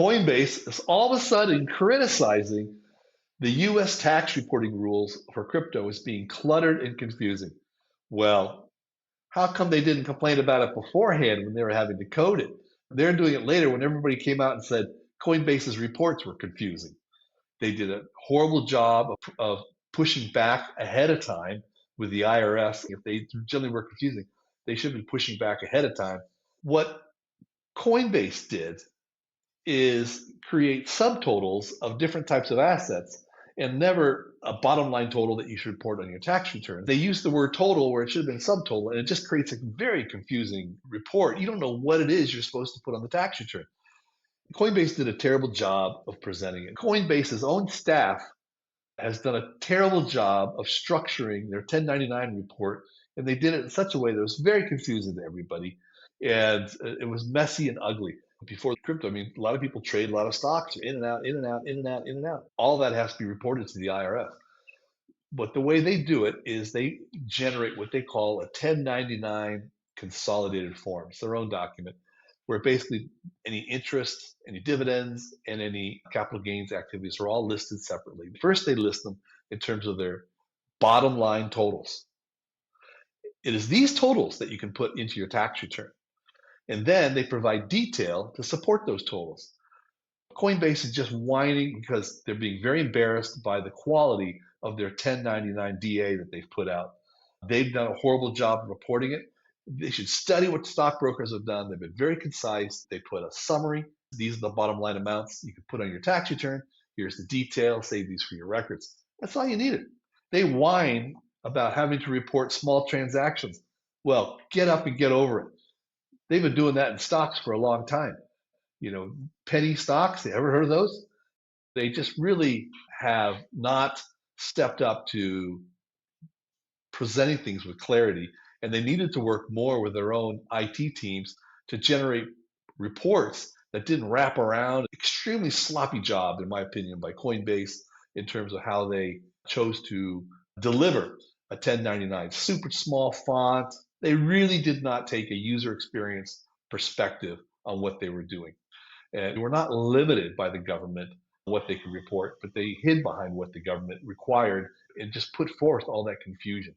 Coinbase is all of a sudden criticizing the US tax reporting rules for crypto as being cluttered and confusing. Well, how come they didn't complain about it beforehand when they were having to code it? They're doing it later when everybody came out and said Coinbase's reports were confusing. They did a horrible job of pushing back ahead of time with the IRS. If they generally were confusing, they should have been pushing back ahead of time. What Coinbase did is create subtotals of different types of assets and never a bottom line total that you should report on your tax return. They use the word total where it should have been subtotal, and it just creates a very confusing report. You don't know what it is you're supposed to put on the tax return. Coinbase did a terrible job of presenting it. Coinbase's own staff has done a terrible job of structuring their 1099 report, and they did it in such a way that was very confusing to everybody, and it was messy and ugly. Before crypto, I mean, a lot of people trade a lot of stocks, in and out, in and out, in and out, in and out. All that has to be reported to the IRS. But the way they do it is they generate what they call a 1099 consolidated form. It's their own document where basically any interest, any dividends, and any capital gains activities are all listed separately. First, they list them in terms of their bottom line totals. It is these totals that you can put into your tax return. And then they provide detail to support those totals. Coinbase is just whining because they're being very embarrassed by the quality of their 1099 DA that they've put out. They've done a horrible job of reporting it. They should study what stockbrokers have done. They've been very concise. They put a summary. These are the bottom line amounts you can put on your tax return. Here's the detail. Save these for your records. That's all you needed. They whine about having to report small transactions. Well, get up and get over it. They've been doing that in stocks for a long time. You know, penny stocks, you ever heard of those? They just really have not stepped up to presenting things with clarity, and they needed to work more with their own IT teams to generate reports that didn't wrap around. Extremely sloppy job, in my opinion, by Coinbase in terms of how they chose to deliver a 1099. Super small font. They really did not take a user experience perspective on what they were doing. And were not limited by the government what they could report, but they hid behind what the government required and just put forth all that confusion.